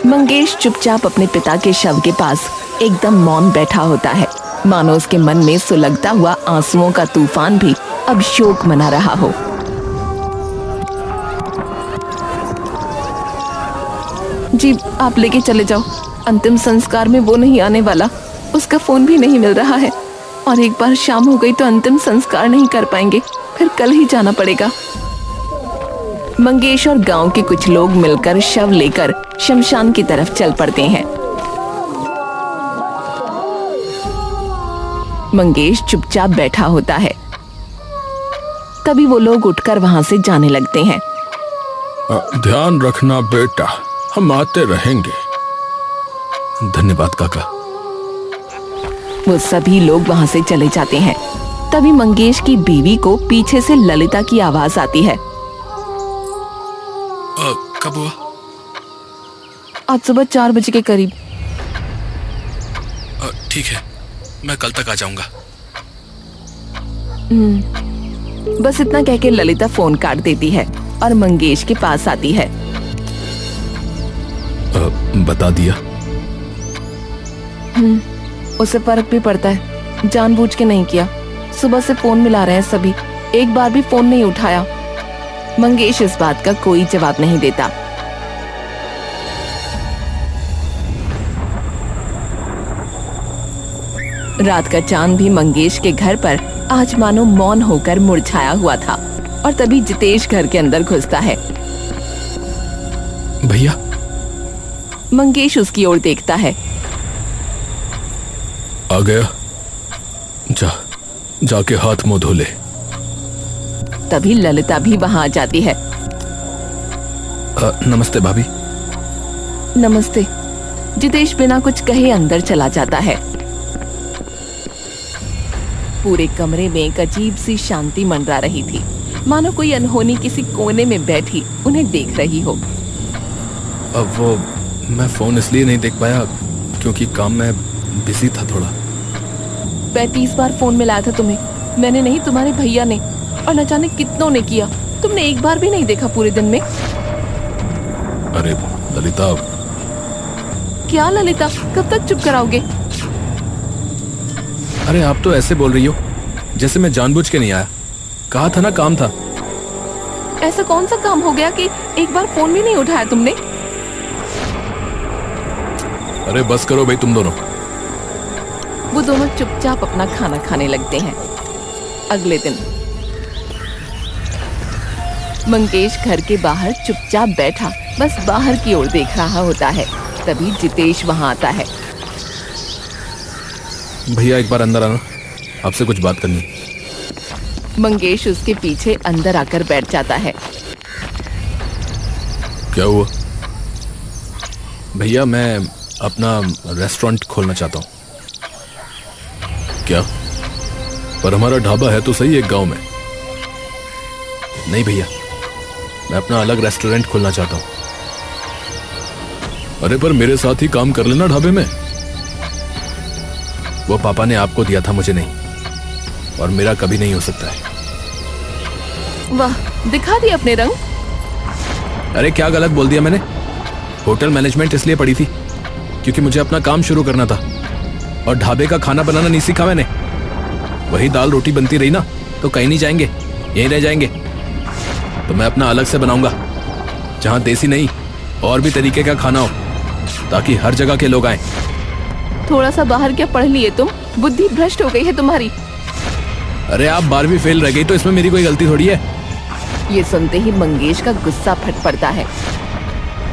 मंगेश चुपचाप अपने पिता के शव के पास एकदम मौन बैठा होता है, मानो उसके मन में सुलगता हुआ आंसुओं का तूफान भी अब शोक मना रहा हो। जी आप लेके चले जाओ, अंतिम संस्कार में वो नहीं आने वाला, उसका फोन भी नहीं मिल रहा है और एक बार शाम हो गई तो अंतिम संस्कार नहीं कर पाएंगे, फिर कल ही जाना पड़ेगा। मंगेश और गांव के कुछ लोग मिलकर शव लेकर शमशान की तरफ चल पड़ते हैं। मंगेश चुपचाप बैठा होता है। तभी वो लोग उठकर वहां से जाने लगते हैं। ध्यान रखना बेटा, हम आते रहेंगे। धन्यवाद काका। वो सभी लोग वहां से चले जाते हैं। तभी मंगेश की बीवी को पीछे से ललिता की आवाज आती है। कब हुआ? आज सुबह 4 बजे के करीब। ठीक है, मैं कल तक आ जाऊंगा। बस इतना कह के ललिता फोन काट देती है और मंगेश के पास आती है। बता दिया? उसे फर्क भी पड़ता है, जानबूझ के नहीं किया। सुबह से फोन मिला रहे हैं सभी, एक बार भी फोन नहीं उठाया। मंगेश इस बात का कोई जवाब नहीं देता। रात का चांद भी मंगेश के घर पर आज मानो मौन होकर मुरझाया हुआ था और तभी जितेश घर के अंदर घुसता है। भैया। मंगेश उसकी ओर देखता है। आ गया, जाके हाथ मुंह धो ले। तभी ललिता भी वहां आ जाती है। नमस्ते भाभी। नमस्ते। जितेश बिना कुछ कहे अंदर चला जाता है। पूरे कमरे में एक अजीब सी शांति मंडरा रही थी, मानो कोई अनहोनी किसी कोने में बैठी उन्हें देख रही हो। अब वो मैं फोन इसलिए नहीं देख पाया क्योंकि काम में बिजी था थोड़ा। 35 बार फोन मिलाया था तुम्हें, मैंने नहीं, तुम्हारे भैया ने, और न जाने कितनों ने किया, तुमने एक बार भी नहीं देखा पूरे दिन में। अरे ललिता। क्या ललिता, कब तक चुप कराओगे? अरे आप तो ऐसे बोल रही हो जैसे मैं जानबूझ के नहीं आया। कहा था ना काम था। ऐसा कौन सा काम हो गया कि एक बार फोन भी नहीं उठाया तुमने? अरे बस करो भाई तुम दोनों। वो दोनों चुपचाप अपना खाना खाने लगते हैं। अगले दिन मंगेश घर के बाहर चुपचाप बैठा बस बाहर की ओर देख रहा होता है। तभी जितेश वहां आता है। भैया एक बार अंदर आना, आपसे कुछ बात करनी है। मंगेश उसके पीछे अंदर आकर बैठ जाता है। क्या हुआ? भैया मैं अपना रेस्टोरेंट खोलना चाहता हूँ। क्या? पर हमारा ढाबा है तो सही एक गांव में। नहीं भैया, मैं अपना अलग रेस्टोरेंट खोलना चाहता हूँ। अरे पर मेरे साथ ही काम कर लेना ढाबे में। वो पापा ने आपको दिया था, मुझे नहीं, और मेरा कभी नहीं हो सकता है। वाह, दिखा दिए अपने रंग। अरे क्या गलत बोल दिया मैंने? होटल मैनेजमेंट इसलिए पढ़ी थी क्योंकि मुझे अपना काम शुरू करना था, और ढाबे का खाना बनाना नहीं सीखा मैंने। वही दाल रोटी बनती रही ना तो कहीं नहीं जाएंगे, यहीं रह जाएंगे। तो मैं अपना अलग से बनाऊंगा, जहां देसी नहीं और भी तरीके का खाना हो, ताकि हर जगह के लोग आए। थोड़ा सा बाहर क्या पढ़ लिए तुम? बुद्धि भ्रष्ट हो गई है तुम्हारी। अरे आप 12वीं फेल रह गई तो इसमें मेरी कोई गलती थोड़ी है। ये सुनते ही मंगेश का गुस्सा फट पड़ता है।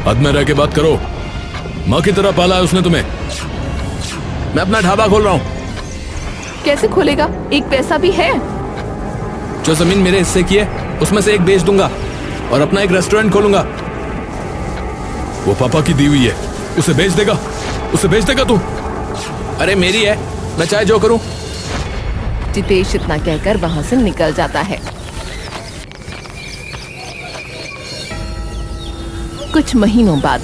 हद में रह के बात करो, माँ की तरह पाला है उसने तुम्हें। मैं अपना ढाबा खोल रहा हूँ। कैसे खोलेगा? एक पैसा भी है? जो जमीन मेरे हिस्से की है उसमें से एक बेच दूंगा और अपना एक रेस्टोरेंट खोलूंगा। वो पापा की दी हुई है, उसे बेच देगा, उसे बेच देगा तू? अरे मेरी है, मैं चाहे जो करूं। जितेश इतना कहकर वहां से निकल जाता है। कुछ महीनों बाद।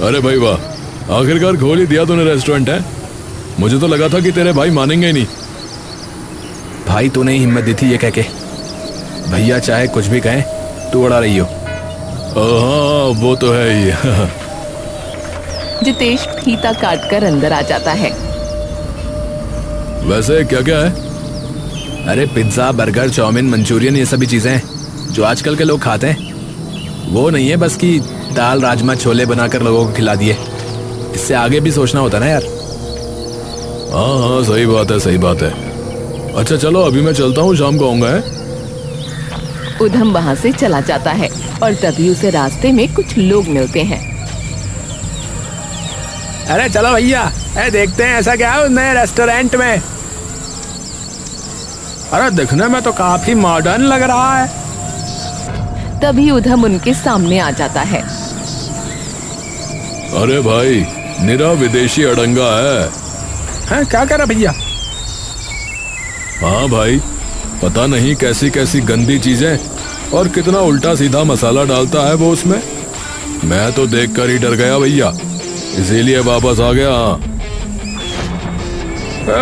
अरे भाई वाह, आखिरकार खोल ही दिया तूने रेस्टोरेंट है। मुझे तो लगा था कि तेरे भाई मानेंगे ही नहीं। भाई तूने ही हिम्मत दी थी ये कह के। भैया चाहे कुछ भी कहें, तू अड़ा रही हो। हाँ वो तो है ही। जितेश फीता काटकर अंदर आ जाता है। वैसे क्या क्या है? अरे पिज्जा, बर्गर, चाउमीन, मंचूरियन, ये सभी चीजें हैं जो आजकल के लोग खाते हैं। वो नहीं है बस कि दाल राजमा छोले बनाकर लोगों को खिला दिए। इससे आगे भी सोचना होता ना यार। हाँ हाँ सही बात है, सही बात है। अच्छा चलो अभी मैं चलता हूँ, शाम को आऊंगा। उधम वहां से चला जाता है और तभी उसे रास्ते में कुछ लोग मिलते हैं। अरे चलो भैया, देखते हैं ऐसा क्या है उस नए रेस्टोरेंट में। अरे दिखने में तो काफी मॉडर्न लग रहा है। तभी उधम उनके सामने आ जाता है। अरे भाई, निरा विदेशी अड़ंगा है। हैं क्या कर रहा भैया? हाँ भाई, पता नहीं कैसी कैसी गंदी चीजें और कितना उल्टा सीधा मसाला डालता है वो उसमें। मैं तो देखकर ही डर गया भैया, इसीलिए वापस आ गया।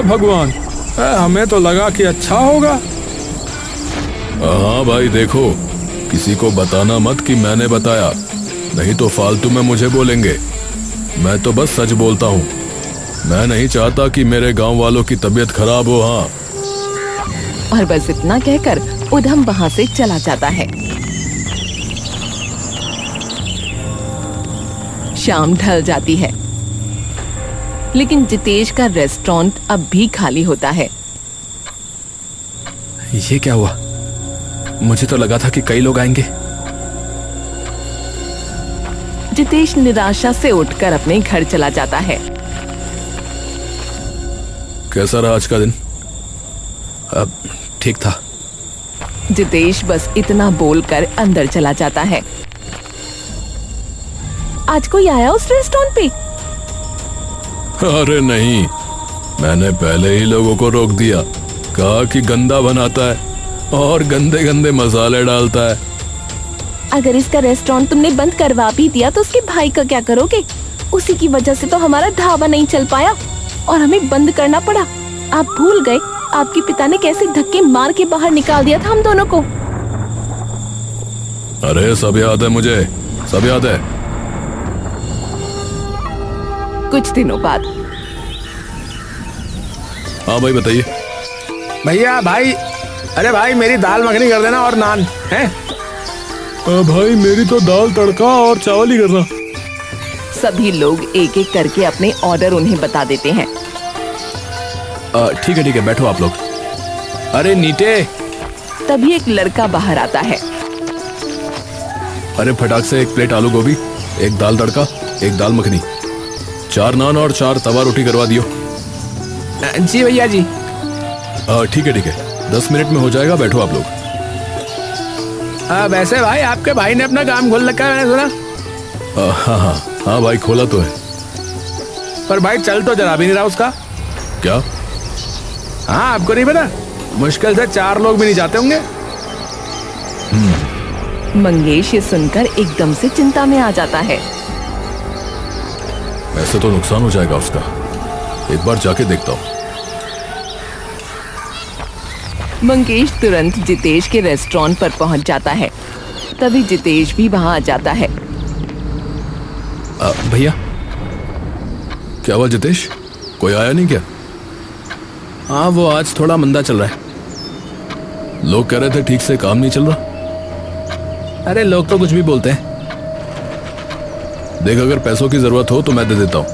भगवान, हमें तो लगा कि अच्छा होगा। हाँ भाई देखो, किसी को बताना मत कि मैंने बताया, नहीं तो फालतू में मुझे बोलेंगे। मैं तो बस सच बोलता हूँ। मैं नहीं चाहता कि मेरे गांव वालों की तबीयत खराब हो। हाँ। और बस इतना कहकर उधम वहां से चला जाता है। शाम ढल जाती है, लेकिन जितेश का रेस्टोरेंट अब भी खाली होता है। ये क्या हुआ? मुझे तो लगा था कि कई लोग आएंगे। जितेश निराशा से उठकर अपने घर चला जाता है। कैसा रहा आज का दिन? अब ठीक था। जितेश बस इतना बोलकर अंदर चला जाता है। आज कोई आया उस रेस्टोरेंट पे? अरे नहीं, मैंने पहले ही लोगों को रोक दिया। कहा कि गंदा बनाता है और गंदे गंदे मसाले डालता है। अगर इसका रेस्टोरेंट तुमने बंद करवा भी दिया तो उसके भाई का क्या करोगे? उसी की वजह से तो हमारा ढाबा नहीं चल पाया और हमें बंद करना पड़ा। आप भूल गए आपके पिता ने कैसे धक्के मार के बाहर निकाल दिया था हम दोनों को। अरे सब याद है मुझे, सब याद है। कुछ दिनों बाद। हाँ भाई बताइए। भैया भाई, अरे भाई मेरी दाल मखनी कर देना और नान है। भाई मेरी तो दाल तड़का और चावल ही करना। सभी लोग एक एक करके अपने ऑर्डर उन्हें बता देते हैं। ठीक है बैठो आप लोग। अरे नीटे। तभी एक लड़का बाहर आता है। अरे फटाक से 1 प्लेट आलू गोभी, 1 दाल तड़का, 1 दाल मखनी, 4 नान और 4 तवा रोटी करवा दियो। जी भैया जी। ठीक है 10 मिनट में हो जाएगा, बैठो आप लोग। वैसे भाई आपके भाई ने अपना काम खोल रखा है, मैंने सुना। हाँ भाई खोला तो है। पर भाई चल तो जरा भी नहीं रहा उसका। क्या? हाँ आपको नहीं पता, मुश्किल से 4 लोग भी नहीं जाते होंगे। मंगेश ये सुनकर एकदम से चिंता में आ जाता है। ऐसे तो नुकसान हो जाएगा उसका, एक बार जाके देखता हूँ। मंगेश तुरंत जितेश के रेस्टोरेंट पर पहुंच जाता है। तभी जितेश भी वहां आ जाता है। भैया क्या हुआ जितेश, कोई आया नहीं क्या? हाँ वो आज थोड़ा मंदा चल रहा है। लोग कह रहे थे ठीक से काम नहीं चल रहा। अरे लोग तो कुछ भी बोलते हैं। देख अगर पैसों की जरूरत हो तो मैं दे देता हूँ।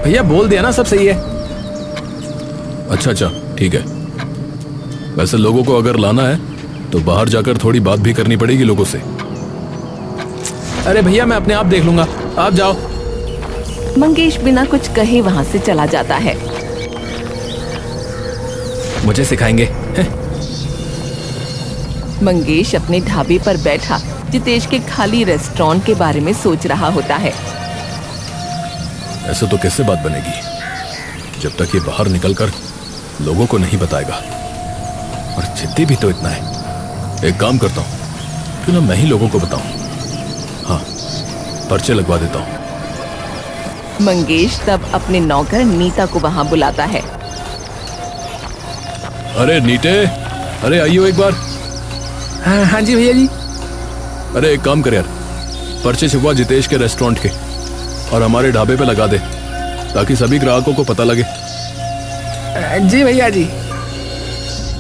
भैया बोल दिया ना, सब सही है। अच्छा ठीक है। वैसे लोगों को अगर लाना है तो बाहर जाकर थोड़ी बात भी करनी पड़ेगी लोगों से। अरे भैया मैं अपने आप देख लूंगा, आप जाओ। मंगेश बिना कुछ कहे वहां से चला जाता है। मुझे सिखाएंगे। मंगेश अपने ढाबे पर बैठा जितेश के खाली रेस्टोरेंट के बारे में सोच रहा होता है। ऐसे तो कैसे बात बनेगी जब तक ये बाहर निकलकर लोगों को नहीं बताएगा। और जिद्दी भी तो इतना है। एक काम करता हूँ, क्यों ना मैं ही लोगों को बताऊं। हाँ, पर्चे लगवा देता हूँ। मंगेश तब अपने नौकर नीता को वहां बुलाता है। अरे नीटे, अरे आइयो एक बार। हाँ जी भैया जी। अरे एक काम कर यार, पर्चे छिपवा जितेश के रेस्टोरेंट के और हमारे ढाबे पे लगा दे, ताकि सभी ग्राहकों को पता लगे। जी भैया जी।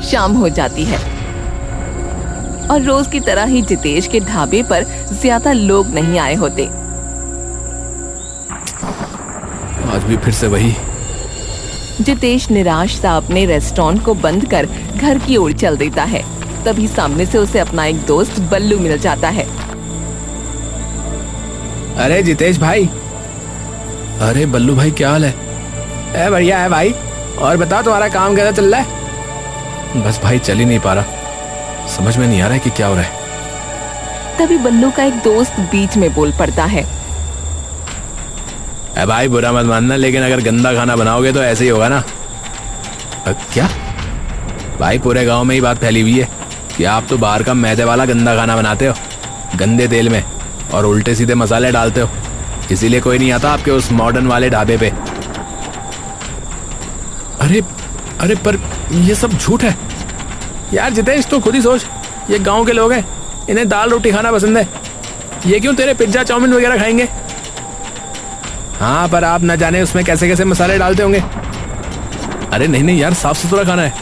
शाम हो जाती है और रोज की तरह ही जितेश के ढाबे पर ज्यादा लोग नहीं आए होते। आज भी फिर से वही। जितेश निराश सा अपने रेस्टोरेंट को बंद कर घर की ओर चल देता है। तभी सामने से उसे अपना एक दोस्त बल्लू मिल जाता है। अरे जितेश भाई। अरे बल्लू भाई, क्या हाल है? बढ़िया है भाई। और बताओ तुम्हारा काम कैसा चल रहा है? बस भाई चल ही नहीं पा रहा, समझ में नहीं आ रहा है कि क्या हो रहा है। तभी बल्लू का एक दोस्त बीच में बोल पड़ता है। भाई बुरा मत मानना, लेकिन अगर गंदा खाना बनाओगे तो ऐसे ही होगा ना। क्या भाई, पूरे गांव में ही बात फैली हुई है कि आप तो बाहर का मैदे वाला गंदा खाना बनाते हो, गंदे तेल में, और उल्टे सीधे मसाले डालते हो, इसीलिए कोई नहीं आता आपके उस मॉडर्न वाले ढाबे पे। अरे अरे पर ये सब झूठ है यार। जितेश तो खुद ही सोच, ये गांव के लोग हैं, इन्हें दाल रोटी खाना पसंद है, ये क्यों तेरे पिज्जा चाउमीन वगैरह खाएंगे? हाँ, पर आप न जाने उसमें कैसे कैसे मसाले डालते होंगे। अरे नहीं नहीं यार, साफ सुथरा खाना है।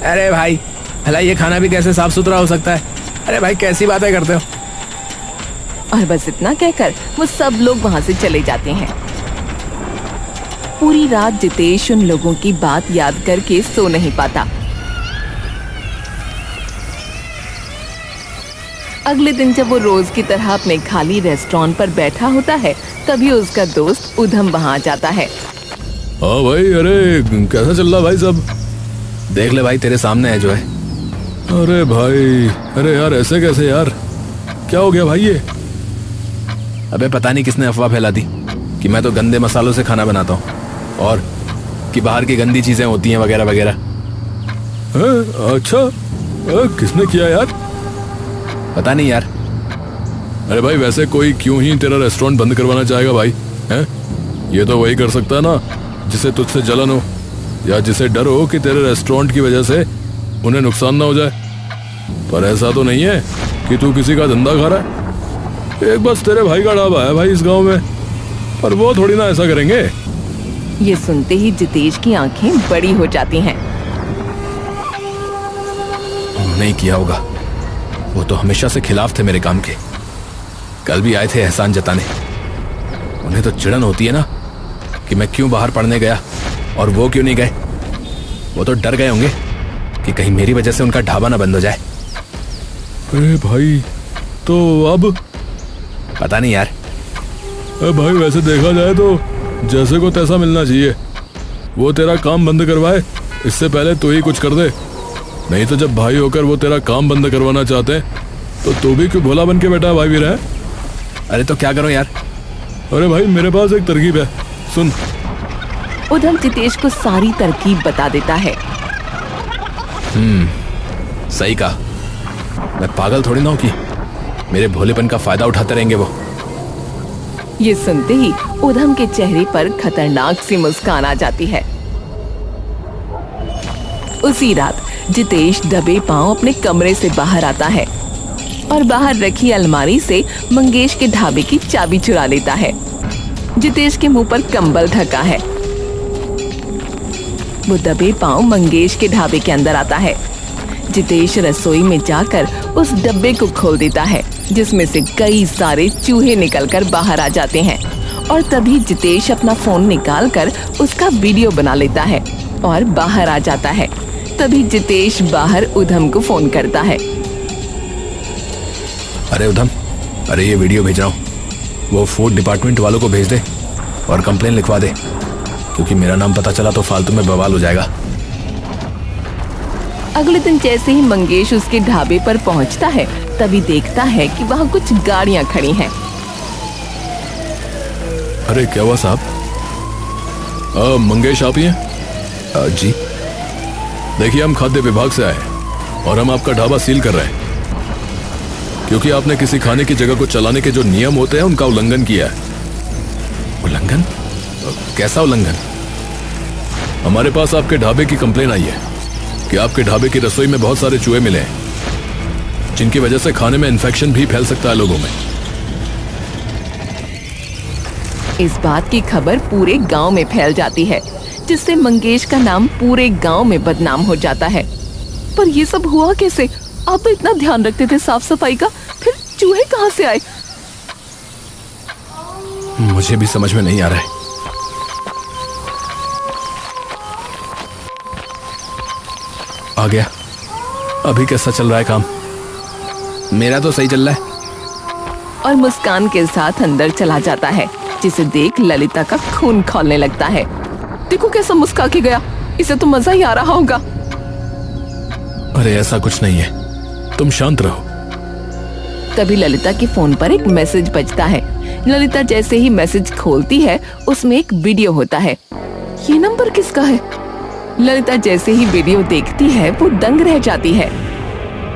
अरे भाई, भला ये खाना भी कैसे साफ सुथरा हो सकता है? अरे भाई कैसी बातें करते हो? और बस इतना कहकर वो सब लोग वहाँ से चले जाते हैं। पूरी रात जितेश उन लोगों की बात याद करके सो नहीं पाता। अगले दिन जब वो रोज की तरह अपने खाली रेस्टोरेंट पर बैठा होता है, तभी उसका दोस्त उधम वहाँ आ जाता है। हाँ भाई, अरे कैसा चल रहा भाई सब? देख ले भाई, तेरे सामने है जो है। अरे भाई, अरे यार ऐसे कैसे यार, क्या हो गया भाई ये? अबे पता नहीं किसने अफवाह फैला दी कि मैं तो गंदे मसालों से खाना बनाता हूँ और कि बाहर की गंदी चीजें होती हैं वगैरह वगैरह। अच्छा, किसने किया यार? पता नहीं यार। अरे भाई वैसे कोई क्यों ही तेरा रेस्टोरेंट बंद करवाना चाहेगा भाई? हैं? ये तो वही कर सकता है ना जिसे तुझसे जलन हो, या जिसे डर हो कि तेरे रेस्टोरेंट की वजह से उन्हें नुकसान ना हो जाए। पर ऐसा तो नहीं है कि तू किसी का धंधा खा रहा है। एक बस तेरे भाई का ढाबा है भाई इस गांव में, पर वो थोड़ी ना ऐसा करेंगे। ये सुनते ही जितेश की आंखें बड़ी हो जाती हैं। नहीं किया होगा, वो तो हमेशा से खिलाफ थे मेरे काम के। कल भी आए थे एहसान जताने। उन्हें तो चिड़न होती है ना कि मैं क्यों बाहर पढ़ने गया और वो क्यों नहीं गए। वो तो डर गए होंगे कि कहीं मेरी वजह से उनका ढाबा ना बंद हो जाए। अरे भाई, तो अब पता नहीं यार। अरे भाई वैसे देखा जाए तो जैसे को तैसा मिलना चाहिए। वो तेरा काम बंद करवाए इससे पहले तू ही कुछ कर दे, नहीं तो जब भाई होकर वो तेरा काम बंद करवाना चाहते हैं तो तू भी क्यों भोला बन के बैठा भाई भी रहे। अरे तो क्या करूं यार? अरे भाई मेरे पास एक तरकीब है, सुन। उधम जितेश को सारी तरकीब बता देता है। सही कहा, मैं पागल थोड़ी ना हूं कि मेरे भोलेपन का फायदा उठाते रहेंगे वो। ये सुनते ही उधम के चेहरे पर खतरनाक सी मुस्कान आ जाती है। उसी रात जितेश दबे पांव अपने कमरे से बाहर आता है और बाहर रखी अलमारी से मंगेश के ढाबे की चाबी चुरा लेता है। जितेश के मुंह पर कंबल ढका है। वो दबे पांव मंगेश के ढाबे के अंदर आता है। जितेश रसोई में जाकर उस डब्बे को खोल देता है, जिसमें से कई सारे चूहे निकलकर बाहर आ जाते हैं। और तभी जितेश अपना फोन निकालकर उसका वीडियो बना लेता है और बाहर आ जाता है। तभी जितेश बाहर उधम को फोन करता है। अरे उधम, अरे ये वीडियो भेज रहा हूँ, वो फूड डिपार्टमेंट वालों को भेज दे और कंप्लेन लिखवा दे, क्योंकि मेरा नाम पता चला तो फालतू में बवाल हो जाएगा। अगले दिन जैसे ही मंगेश उसके ढाबे पर पहुंचता है, तभी देखता है कि वहाँ कुछ गाड़ियाँ खड़ी हैं। अरे क्या हुआ साहब? मंगेश आप ही हैं? जी। देखिए हम खाद्य विभाग से आए और हम आपका ढाबा सील कर रहे हैं, क्योंकि आपने किसी खाने की जगह को चलाने के जो नियम होते हैं उनका उल्लंघन किया है। उल्लंघन? कैसा उल्लंघन? हमारे पास आपके ढाबे की कंप्लेन आई है कि आपके ढाबे की रसोई में बहुत सारे चूहे मिले हैं। जिनकी वजह से खाने में इन्फेक्शन भी फैल सकता है लोगों में। इस बात की खबर पूरे गांव में फैल जाती है, जिससे मंगेश का नाम पूरे गांव में बदनाम हो जाता है। पर ये सब हुआ कैसे? आप तो इतना ध्यान रखते थे साफ सफाई का, फिर चूहे कहाँ से आए? मुझे भी समझ में नहीं आ रहा है। आ गया। अभी कैसा चल रहा है काम? मेरा तो सही चल रहा है। और मुस्कान के साथ अंदर चला जाता है, जिसे देख ललिता का खून खौलने लगता है। देखो कैसा मुस्का के गया, इसे तो मजा ही आ रहा होगा। अरे ऐसा कुछ नहीं है, तुम शांत रहो। तभी ललिता के फोन पर एक मैसेज बजता है। ललिता जैसे ही मैसेज खोलती है, उसमें एक वीडियो होता है। ये नंबर किसका है? ललिता जैसे ही वीडियो देखती है, वो दंग रह जाती है।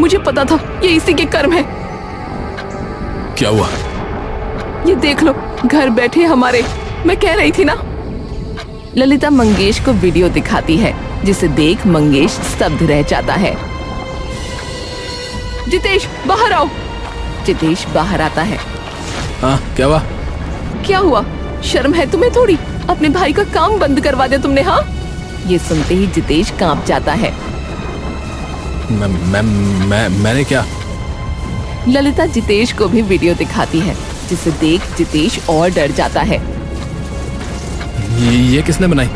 मुझे पता था ये इसी के कर्म है। क्या हुआ? ये देख लो, घर बैठे हमारे, मैं कह रही थी ना। ललिता मंगेश को वीडियो दिखाती है, जिसे देख मंगेश स्तब्ध रह जाता है। जितेश बाहर आओ। जितेश बाहर आता है। हाँ क्या हुआ? क्या हुआ? शर्म है तुम्हें थोड़ी? अपने भाई का काम बंद करवा दिया तुमने। हाँ, ये सुनते ही जितेश कांप जाता है। मैंने क्या? ललिता जितेश को भी वीडियो दिखाती है, जिसे देख जितेश और डर जाता है। ये किसने बनाई?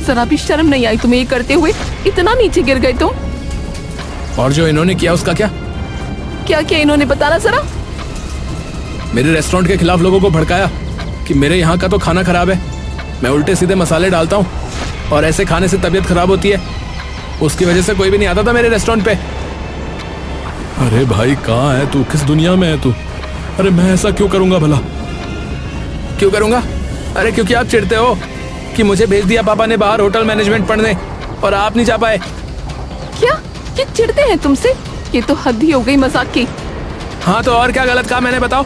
जरा भी शर्म नहीं आई तुम्हें ये करते हुए? इतना नीचे गिर गए तुम। और जो इन्होंने किया उसका क्या? क्या किया इन्होंने, बताना जरा। मेरे रेस्टोरेंट के खिलाफ लोगों को भड़काया कि मेरे यहाँ का तो खाना खराब है, मैं उल्टे सीधे मसाले डालता हूँ और ऐसे खाने से तबीयत खराब होती है। उसकी वजह से कोई भी नहीं आता था मेरे रेस्टोरेंट पे। अरे भाई कहाँ है तू? किस दुनिया में है तू? अरे मैं ऐसा क्यों करूंगा भला? क्यों करूंगा? अरे क्योंकि आप चिढ़ते हो कि मुझे भेज दिया पापा ने बाहर होटल मैनेजमेंट पढ़ने और आप नहीं जा पाए। क्या ये चिढ़ते हैं तुमसे? ये तो हद ही हो गई मजाक की। हाँ तो और क्या गलत कहा मैंने, बताओ।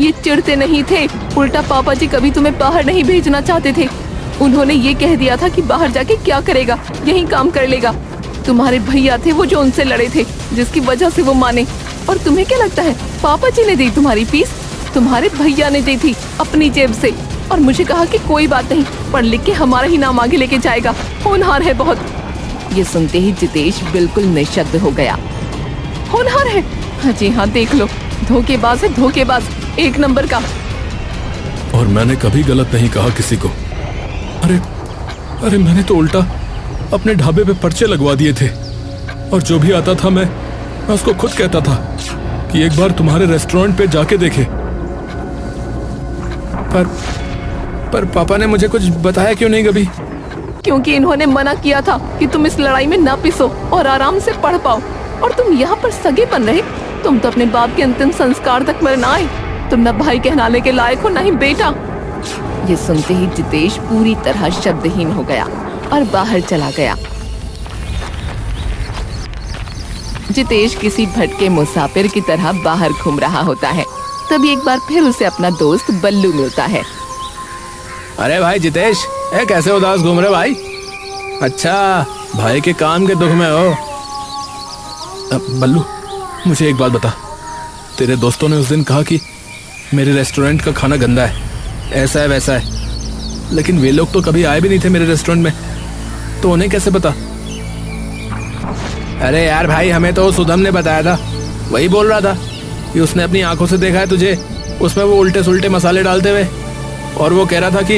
ये चिढ़ते नहीं थे, उल्टा पापा जी कभी तुम्हें बाहर नहीं भेजना चाहते थे। उन्होंने ये कह दिया था कि बाहर जाके क्या करेगा, यहीं काम कर लेगा। तुम्हारे भैया थे वो जो उनसे लड़े थे, जिसकी वजह से वो माने। और तुम्हें क्या लगता है पापा जी ने दी तुम्हारी फीस? तुम्हारे भैया ने दी थी अपनी जेब से, और मुझे कहा कि कोई बात नहीं, पढ़ लिख के हमारा ही नाम आगे लेके जाएगा, होनहार है बहुत। ये सुनते ही जितेश बिल्कुल निशब्द हो गया। होनहार है? हाँ जी हाँ, देख लो, धोखेबाज है, धोखेबाज एक नंबर का। और मैंने कभी गलत नहीं कहा किसी को। अरे मैंने तो उल्टा अपने ढाबे पे पर्चे लगवा दिए थे, और जो भी आता था मैं उसको खुद कहता था कि एक बार तुम्हारे रेस्टोरेंट पे जाके देखे। पर पापा ने मुझे कुछ बताया क्यों नहीं कभी? क्योंकि इन्होंने मना किया था कि तुम इस लड़ाई में ना पिसो और आराम से पढ़ पाओ, और तुम यहाँ पर सगे बन रहे। तुम तो अपने बाप के अंतिम संस्कार तक मरना आए। तुम ना भाई कहलाने के लायक हो, ना ही बेटा। ये सुनते ही जितेश पूरी तरह शब्दहीन हो गया और बाहर चला गया। जितेश किसी भटके मुसाफिर की तरह बाहर घूम रहा होता है। तभी एक बार फिर उसे अपना दोस्त बल्लू मिलता है। अरे भाई जितेश, कैसे उदास घूम रहे भाई? अच्छा, भाई के काम के दुख में हो। बल्लू, मुझे एक बात बता। तेरे दोस्तों ने उस दिन कहा कि मेरे रेस्टोरेंट का खाना गंदा है, ऐसा है वैसा है, लेकिन वे लोग तो कभी आए भी नहीं थे मेरे रेस्टोरेंट में, तो उन्हें कैसे पता? अरे यार भाई, हमें तो सुधम ने बताया था। वही बोल रहा था कि उसने अपनी आंखों से देखा है तुझे उसमें वो उल्टे सुल्टे मसाले डालते हुए, और वो कह रहा था कि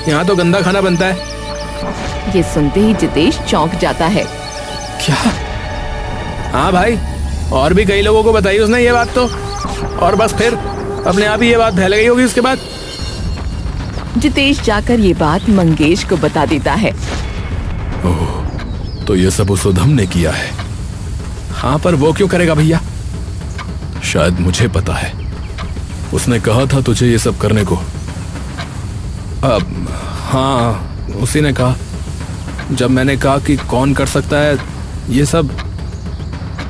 यहाँ तो गंदा खाना बनता है। ये सुनते ही जितेश चौंक जाता है। क्या? हाँ भाई, और भी कई लोगों को बताई उसने ये बात तो, और बस फिर अपने आप ही ये बात फैल गई होगी उसके बाद। जितेश जाकर ये बात मंगेश को बता देता है। ओह, तो ये सब उस उधम ने किया है। हाँ, पर वो क्यों करेगा भैया? शायद मुझे पता है, उसने कहा था तुझे ये सब करने को। अब हाँ, उसी ने कहा। जब मैंने कहा कि कौन कर सकता है ये सब,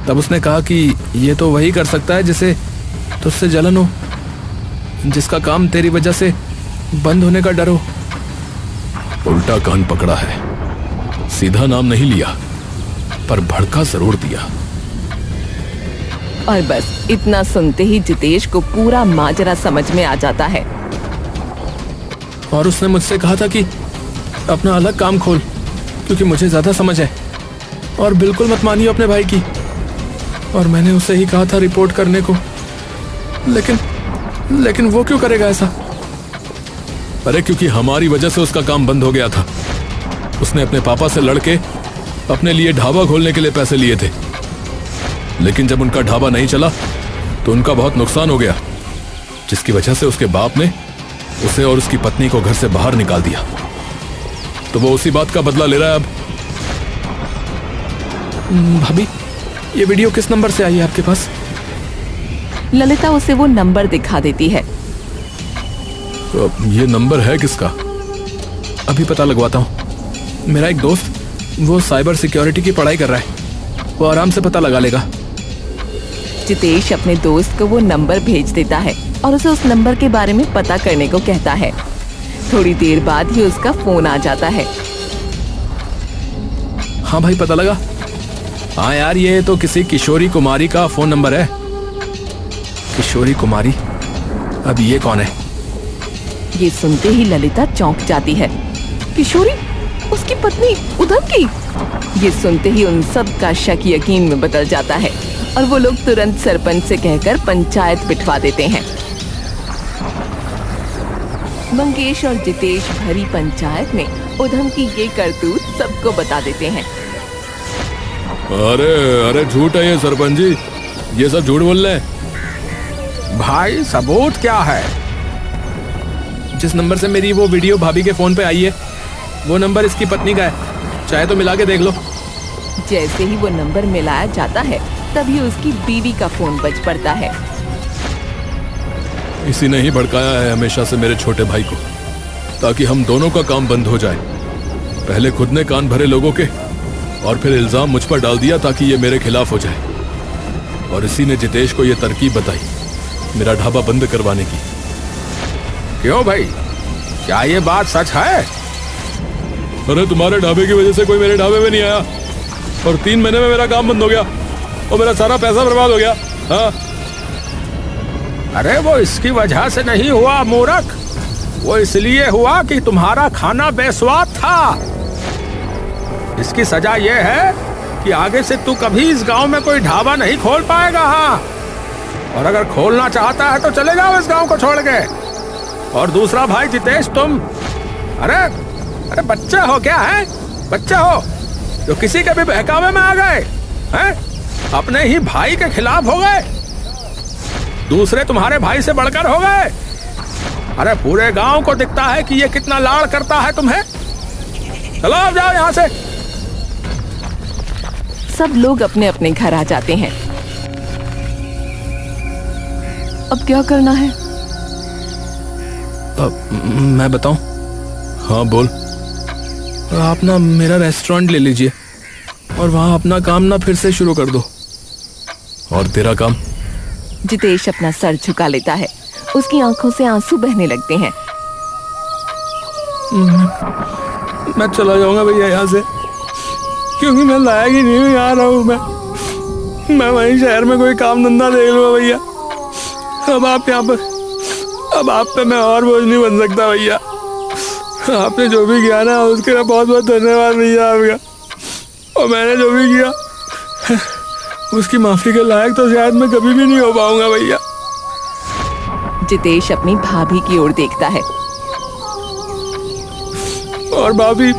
तब उसने कहा कि ये तो वही कर सकता है जिसे तुझसे जलन हो, जिसका काम तेरी वजह से बंद होने का डर हो। उल्टा कान पकड़ा है, सीधा नाम नहीं लिया, पर भड़का जरूर दिया। और बस इतना सुनते ही जितेश को पूरा माजरा समझ में आ जाता है। और उसने मुझसे कहा था कि अपना अलग काम खोल, क्योंकि मुझे ज्यादा समझ है, और बिल्कुल मत मानिए अपने भाई की। और मैंने उसे ही कहा था रिपोर्ट करने को, लेकिन वो क्यों करेगा ऐसा? अरे क्योंकि हमारी वजह से उसका काम बंद हो गया था। उसने अपने पापा से लड़के अपने लिए ढाबा खोलने के लिए पैसे लिए थे, लेकिन जब उनका ढाबा नहीं चला तो उनका बहुत नुकसान हो गया, जिसकी वजह से उसके बाप ने उसे और उसकी पत्नी को घर से बाहर निकाल दिया। तो वो उसी बात का बदला ले रहा है अब। भाभी, ये वीडियो किस नंबर से आई है आपके पास? ललिता उसे वो नंबर दिखा देती है। तो ये नंबर है किसका? अभी पता लगवाता हूँ। मेरा एक दोस्त, वो साइबर सिक्योरिटी की पढ़ाई कर रहा है, वो आराम से पता लगा लेगा। जितेश अपने दोस्त को वो नंबर भेज देता है और उसे उस नंबर के बारे में पता करने को कहता है। थोड़ी देर बाद ही उसका फोन आ जाता है। हाँ भाई, पता लगा। हाँ यार, ये तो किसी किशोरी कुमारी का फोन नंबर है। किशोरी कुमारी? अब ये कौन है? ये सुनते ही ललिता चौंक जाती है। किशोरी? उसकी पत्नी उधम की? ये सुनते ही उन सब का शक यकीन में बदल जाता है और वो लोग तुरंत सरपंच से कहकर पंचायत बिठवा देते हैं। मंगेश और जितेश भरी पंचायत में उधम की ये करतूत सबको बता देते हैं। अरे झूठ है ये सरपंच जी, ये सब झूठ बोल रहे हैं। भाई सबूत क्या है? जिस नंबर से मेरी वो वीडियो भाभी के फोन पे आई है, वो नंबर इसकी पत्नी का है। चाहे तो मिला के देख लो। जैसे ही वो नंबर मिलाया जाता है तभी उसकी बीवी का फोन बज पड़ता है। इसी ने ही भड़काया है हमेशा से मेरे छोटे भाई को, ताकि हम दोनों का काम बंद हो जाए। पहले खुद ने कान भरे लोगों के, और फिर इल्जाम मुझ पर डाल दिया ताकि ये मेरे खिलाफ हो जाए। और इसी ने जितेश को ये तरकीब बताई मेरा ढाबा बंद करवाने की। क्यों भाई, क्या ये बात सच है? अरे तुम्हारे ढाबे की वजह से कोई मेरे ढाबे में नहीं आया, और 3 महीने में मेरा काम बंद हो गया और मेरा सारा पैसा बर्बाद हो गया। हाँ। अरे वो इसकी वजह से नहीं हुआ मूर्ख, वो इसलिए हुआ कि तुम्हारा खाना बेस्वाद था। इसकी सजा ये है कि आगे से तू कभी इस गांव में कोई ढाबा नहीं खोल पाएगा। हाँ, और अगर खोलना चाहता है तो चले जाओ इस गांव को छोड़ के। और दूसरा भाई जितेश, तुम अरे बच्चे हो क्या है? बच्चे हो जो किसी के भी बहकावे में आ गए हैं? अपने ही भाई के खिलाफ हो गए, दूसरे तुम्हारे भाई से बढ़कर हो गए। अरे पूरे गांव को दिखता है कि ये कितना लाड़ करता है तुम्हें। चलो अब जाओ यहाँ से। सब लोग अपने अपने घर आ जाते हैं। अब क्या करना है? मैं बताऊं? हाँ बोल। आप ना मेरा रेस्टोरेंट ले लीजिए और वहां अपना काम ना फिर से शुरू कर दो। और तेरा काम? जितेश अपना सर झुका लेता है, उसकी आंखों से आंसू बहने लगते हैं। मैं चला जाऊंगा भैया यहाँ से, क्योंकि मैं लायक ही नहीं हूँ यहाँ रहूँ। मैं वहीं शहर में कोई काम धंधा देख लूँगा भैया। अब आप यहाँ पर, अब आप पे मैं और बोझ नहीं बन सकता भैया। आपने जो भी किया ना उसके लिए बहुत बहुत धन्यवाद भैया आपका। और मैंने जो भी किया उसकी माफी के लायक तो शायद मैं कभी भी नहीं हो पाऊंगा भैया। जितेश अपनी भाभी की ओर देखता है। और भाभी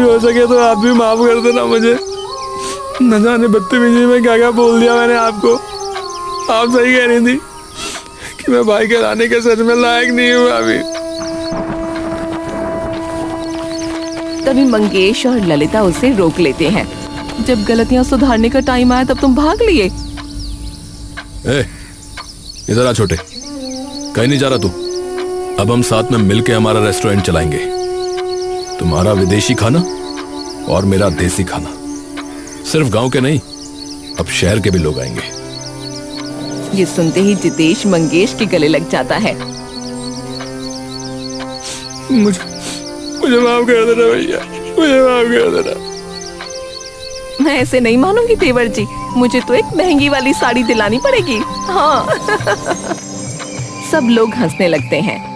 हो सके तो आप भी माफ कर देना मुझे। न जाने बदतमीजी में क्या क्या बोल दिया मैंने आपको। आप सही कह रही थी कि मैं भाई के लाने के सच में लायक नहीं हूँ भाभी। तभी मंगेश और ललिता उसे रोक लेते हैं। जब गलतियां सुधारने का टाइम आया तब तुम भाग लिए। इधर आ छोटे, कहीं नहीं जा रहा तू। अब हम साथ में मिलके हमारा रेस्टोरेंट चलाएंगे। तुम्हारा विदेशी खाना और मेरा देसी खाना। सिर्फ गांव के नहीं, अब शहर के भी लोग आएंगे। ये सुनते ही जितेश मंगेश के गले लग जाता है। मुझे माफ कर देना भैया, मुझे माफ कर देना। मैं ऐसे नहीं मानूंगी देवर जी, मुझे तो एक महंगी वाली साड़ी दिलानी पड़ेगी। हाँ। सब लोग हंसने लगते हैं